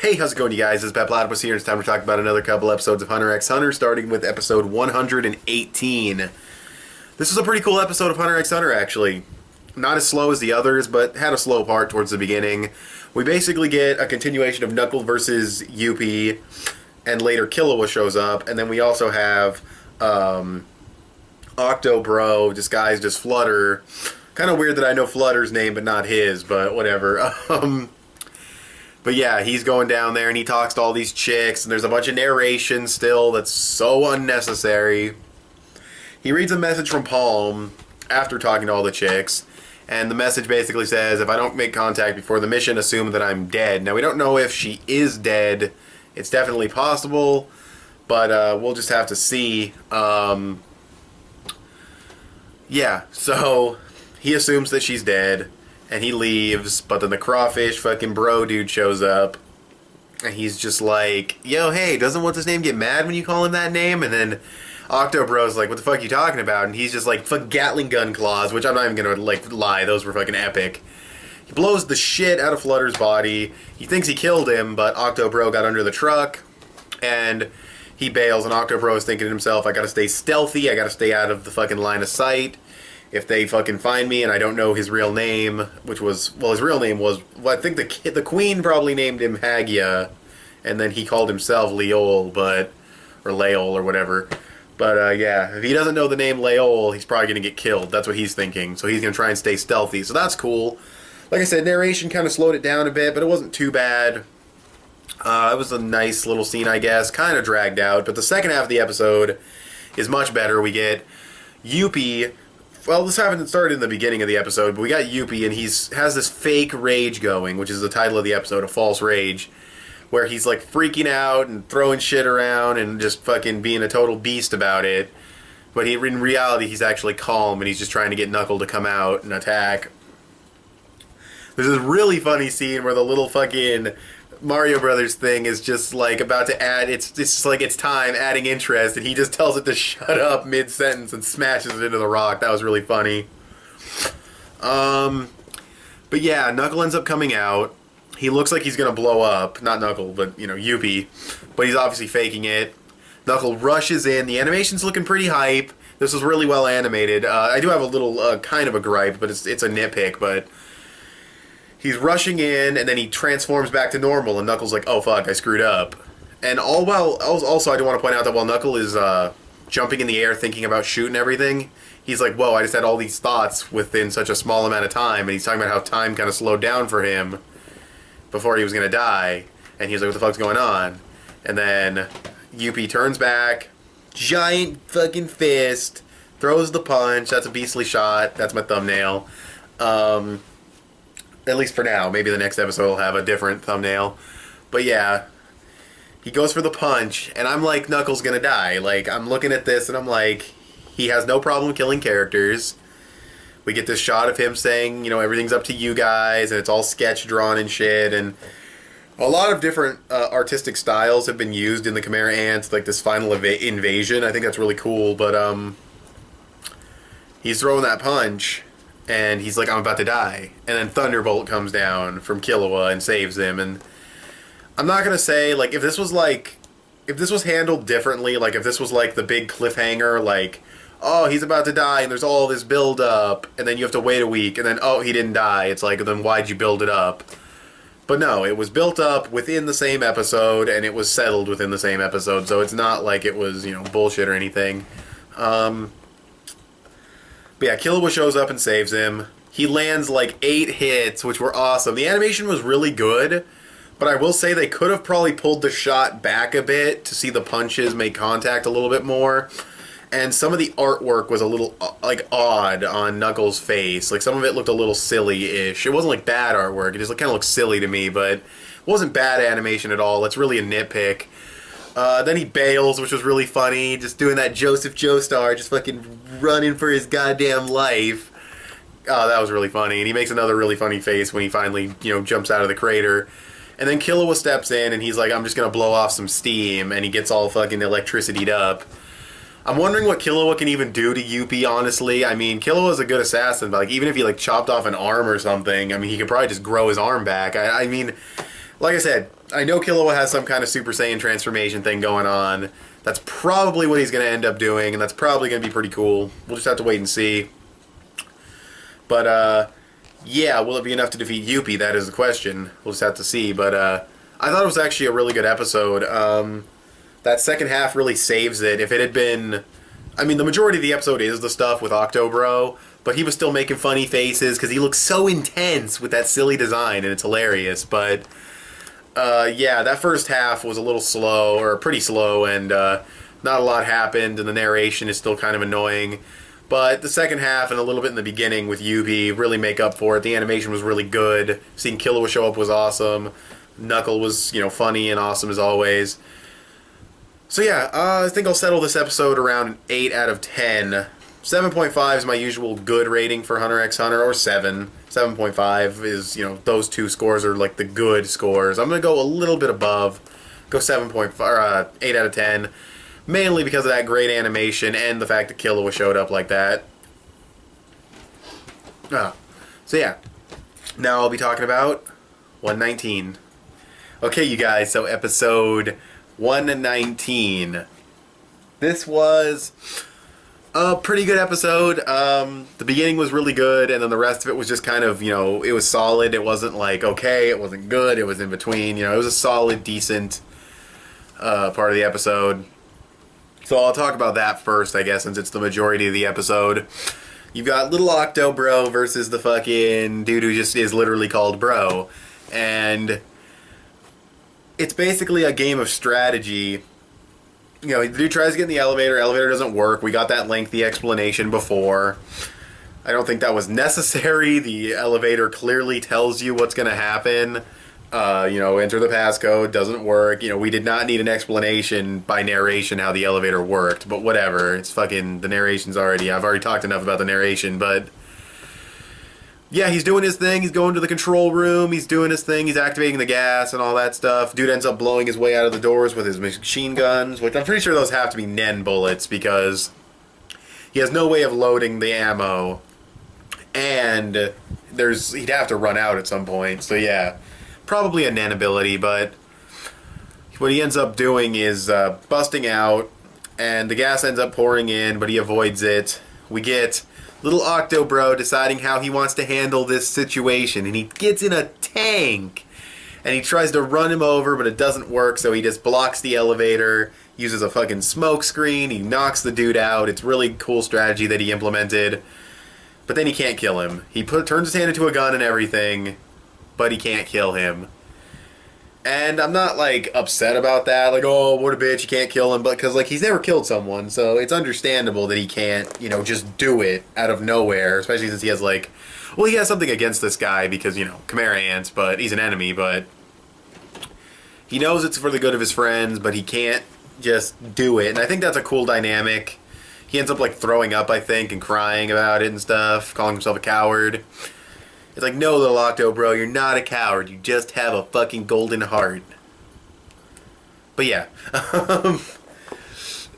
Hey, how's it going, you guys? It's petplatypus here. It's time to talk about another couple episodes of Hunter x Hunter, starting with episode 118. This was a pretty cool episode of Hunter x Hunter, actually. Not as slow as the others, but had a slow part towards the beginning. We basically get a continuation of Knuckle versus Yuppie, and later Killua shows up, and then we also have Octo Bro disguised as Flutter. Kind of weird that I know Flutter's name, but not his, but whatever. But yeah, he's going down there and he talks to all these chicks, and there's a bunch of narration still that's so unnecessary. He reads a message from Palm after talking to all the chicks, and the message basically says, if I don't make contact before the mission, assume that I'm dead. Now, we don't know if she is dead. It's definitely possible, but we'll just have to see. Yeah, so he assumes that she's dead. And he leaves, but then the crawfish fucking bro dude shows up. And he's just like, yo, hey, doesn't what's his name get mad when you call him that name? And then Octo Bro's like, what the fuck are you talking about? And he's just like, fuck Gatling gun claws, which I'm not even gonna like lie, those were fucking epic. He blows the shit out of Flutter's body. He thinks he killed him, but Octo Bro got under the truck. And he bails, and Octo Bro is thinking to himself, I gotta stay stealthy, I gotta stay out of the fucking line of sight. If they fucking find me and I don't know his real name, which was, well, his real name was, well, I think the queen probably named him Hagia, and then he called himself Leol, or Leol or whatever. But yeah, if he doesn't know the name Leol, he's probably going to get killed. That's what he's thinking. So he's going to try and stay stealthy. So that's cool. Like I said, narration kind of slowed it down a bit, but it wasn't too bad. It was a nice little scene, I guess. Kind of dragged out, but the second half of the episode is much better. We get Yuppie. Well, this happened started in the beginning of the episode, but we got Yuppie, and has this fake rage going, which is the title of the episode, a false rage, where he's like freaking out and throwing shit around and just fucking being a total beast about it. But in reality, he's actually calm, and he's just trying to get Knuckle to come out and attack. There's this really funny scene where the little fucking Mario Brothers thing is just like about to add, it's just like it's time, adding interest, and he just tells it to shut up mid-sentence and smashes it into the rock. That was really funny. But yeah, Knuckle ends up coming out. He looks like he's gonna blow up. Not Knuckle, but, you know, Yuppie. But he's obviously faking it. Knuckle rushes in. The animation's looking pretty hype. This was really well animated. I do have a little, kind of a gripe, but it's a nitpick, but he's rushing in, and then he transforms back to normal, and Knuckle's like, oh fuck, I screwed up. And also I do want to point out that while Knuckle is jumping in the air thinking about shooting everything, he's like, whoa, I just had all these thoughts within such a small amount of time, and he's talking about how time kind of slowed down for him before he was going to die, and he's like, what the fuck's going on? And then Yuppie turns back, giant fucking fist, throws the punch, that's a beastly shot, that's my thumbnail. At least for now. Maybe the next episode will have a different thumbnail. But yeah, he goes for the punch, and I'm like, Knuckles gonna die. Like, I'm looking at this, and I'm like, he has no problem killing characters. We get this shot of him saying, you know, everything's up to you guys, and it's all sketch drawn and shit, and a lot of different artistic styles have been used in the Chimera Ants, like this final invasion. I think that's really cool, but he's throwing that punch, and he's like, I'm about to die. And then Thunderbolt comes down from Killua and saves him. And I'm not going to say, like, if this was handled differently, like, if this was, like, the big cliffhanger, like, oh, he's about to die, and there's all this build-up, and then you have to wait a week, and then, oh, he didn't die. It's like, then why'd you build it up? But no, it was built up within the same episode, and it was settled within the same episode, so it's not like it was, you know, bullshit or anything. But yeah, Killua shows up and saves him. He lands like 8 hits, which were awesome. The animation was really good, but I will say they could have probably pulled the shot back a bit to see the punches make contact a little bit more. And some of the artwork was a little, like, odd on Knuckles' face. Like, some of it looked a little silly-ish. It wasn't, like, bad artwork. It just kind of looked silly to me, but it wasn't bad animation at all. It's really a nitpick. Then he bails, which was really funny. Just doing that Joseph Joestar, just fucking running for his goddamn life. Oh, that was really funny. And he makes another really funny face when he finally, you know, jumps out of the crater. And then Killua steps in, and he's like, I'm just gonna blow off some steam. And he gets all fucking electricity'd up. I'm wondering what Killua can even do to Yuppie, honestly. I mean, Killua's a good assassin, but like, even if he like chopped off an arm or something, I mean, he could probably just grow his arm back. I mean, like I said, I know Killua has some kind of Super Saiyan transformation thing going on. That's probably what he's going to end up doing, and that's probably going to be pretty cool. We'll just have to wait and see. But, yeah, will it be enough to defeat Yuppie? That is the question. We'll just have to see. But, I thought it was actually a really good episode. That second half really saves it. If it had been... I mean, the majority of the episode is the stuff with Octobro, but he was still making funny faces because he looks so intense with that silly design, and it's hilarious. But, yeah, that first half was a little slow, or pretty slow, and not a lot happened, and the narration is still kind of annoying. But the second half and a little bit in the beginning with Yuppie really make up for it. The animation was really good. Seeing Killua show up was awesome. Knuckle was, you know, funny and awesome as always. So yeah, I think I'll settle this episode around an 8 out of 10. 7.5 is my usual good rating for Hunter x Hunter, or 7. 7.5 is, you know, those two scores are like the good scores. I'm going to go a little bit above. Go 7.5, or 8 out of 10. Mainly because of that great animation and the fact that Killua showed up like that. So yeah, now I'll be talking about 119. Okay, you guys, so episode 119. This was a pretty good episode. The beginning was really good, and then the rest of it was just kind of, you know, it was solid. It wasn't like, okay, it wasn't good, it was in between. You know, it was a solid, decent part of the episode. So I'll talk about that first, I guess, since it's the majority of the episode. You've got little Octo Bro versus the fucking dude who just is literally called Bro. And it's basically a game of strategy. You know, the dude tries to get in the elevator doesn't work. We got that lengthy explanation before. I don't think that was necessary. The elevator clearly tells you what's going to happen. You know, enter the passcode, doesn't work. You know, we did not need an explanation by narration how the elevator worked, but whatever. It's fucking, the narration's already, I've already talked enough about the narration, but yeah, he's doing his thing. He's going to the control room. He's doing his thing. He's activating the gas and all that stuff. Dude ends up blowing his way out of the doors with his machine guns, which I'm pretty sure those have to be Nen bullets because he has no way of loading the ammo, and he'd have to run out at some point. So yeah, probably a Nen ability, but what he ends up doing is busting out, and the gas ends up pouring in, but he avoids it. We get little Octo Bro deciding how he wants to handle this situation, and he gets in a tank, and he tries to run him over, but it doesn't work, so he just blocks the elevator, uses a fucking smoke screen, he knocks the dude out. It's really cool strategy that he implemented, but then he can't kill him. He turns his hand into a gun and everything, but he can't kill him. And I'm not, like, upset about that, like, oh, what a bitch, you can't kill him, but because, like, he's never killed someone, so it's understandable that he can't, you know, just do it out of nowhere, especially since he has, like, well, he has something against this guy because, you know, Chimera ants, but he's an enemy, but he knows it's for the good of his friends, but he can't just do it, and I think that's a cool dynamic. He ends up, like, throwing up, I think, and crying about it and stuff, calling himself a coward. It's like, no, little Octo Bro, you're not a coward. You just have a fucking golden heart. But yeah,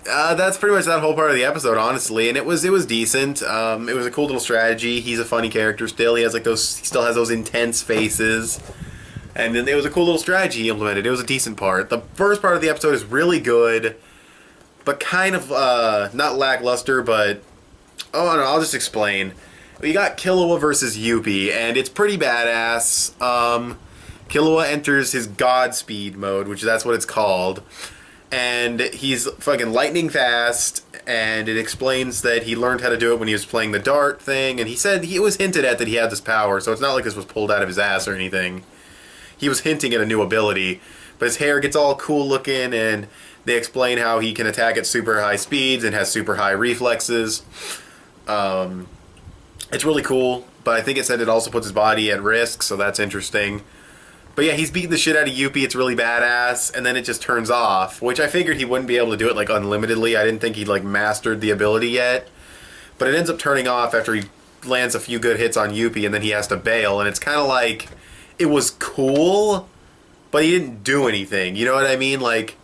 that's pretty much that whole part of the episode, honestly. And it was decent. It was a cool little strategy. He's a funny character still. He has like those. He still has those intense faces. And then it was a cool little strategy he implemented. It was a decent part. The first part of the episode is really good, but kind of not lackluster. But oh no, I'll just explain. We got Killua versus Yuppie, and it's pretty badass. Killua enters his Godspeed mode, which that's what it's called. And he's fucking lightning fast, and it explains that he learned how to do it when he was playing the dart thing, and he said it was hinted at that he had this power, so it's not like this was pulled out of his ass or anything. He was hinting at a new ability, but his hair gets all cool looking, and they explain how he can attack at super high speeds and has super high reflexes. It's really cool, but I think it said it also puts his body at risk, so that's interesting. But yeah, he's beating the shit out of Yuppie, it's really badass, and then it just turns off, which I figured he wouldn't be able to do it, like, unlimitedly. I didn't think he'd, like, mastered the ability yet. But it ends up turning off after he lands a few good hits on Yuppie, and then he has to bail, and it's kind of like, it was cool, but he didn't do anything, you know what I mean? Like,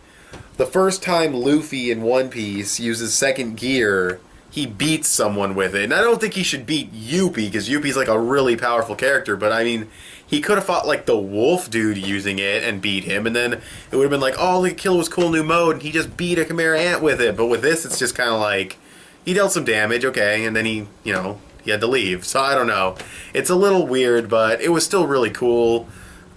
the first time Luffy in One Piece uses second gear, he beats someone with it. And I don't think he should beat Yuppie, because Yuppie's like a really powerful character, but I mean, he could have fought like the wolf dude using it and beat him, and then it would have been like, oh, the Killua's cool new mode, and he just beat a Chimera Ant with it. But with this, it's just kind of like, he dealt some damage, okay, and then he had to leave. So I don't know. It's a little weird, but it was still really cool.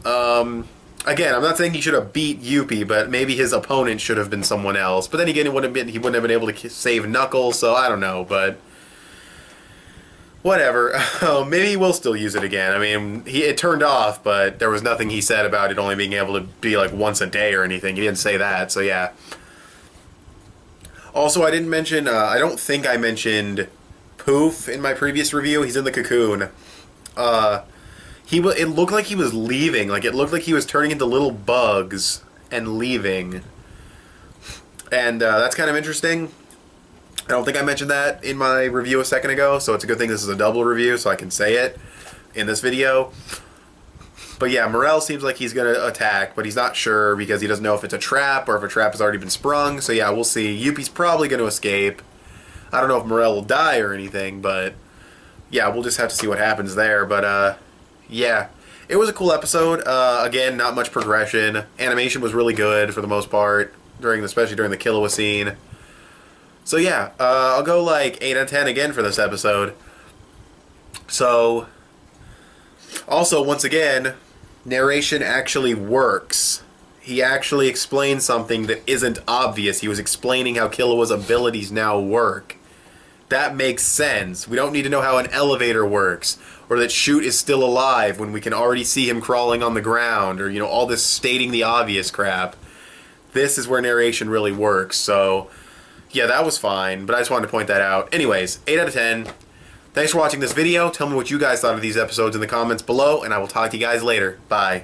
Again, I'm not saying he should have beat Yuppie, but maybe his opponent should have been someone else. But then again, he wouldn't have been able to save Knuckles, so I don't know, but whatever. Maybe he will still use it again. I mean, it turned off, but there was nothing he said about it only being able to be like once a day or anything. He didn't say that, so yeah. Also, I didn't mention, I don't think I mentioned Poof in my previous review. He's in the cocoon. It looked like he was leaving. Like, it looked like he was turning into little bugs and leaving. And that's kind of interesting. I don't think I mentioned that in my review a second ago, so it's a good thing this is a double review, so I can say it in this video. But yeah, Morel seems like he's going to attack, but he's not sure because he doesn't know if it's a trap or if a trap has already been sprung. So yeah, we'll see. Yuppie's probably going to escape. I don't know if Morel will die or anything, but yeah, we'll just have to see what happens there. But yeah, it was a cool episode. Again, not much progression. Animation was really good for the most part, especially during the Killua scene. So yeah, I'll go like 8 out of 10 again for this episode. So, also, once again, narration actually works. He actually explained something that isn't obvious. He was explaining how Killua's abilities now work. That makes sense. We don't need to know how an elevator works, or that Shoot is still alive when we can already see him crawling on the ground, or, all this stating the obvious crap. This is where narration really works, so yeah, that was fine, but I just wanted to point that out. Anyways, 8 out of 10. Thanks for watching this video. Tell me what you guys thought of these episodes in the comments below, and I will talk to you guys later. Bye.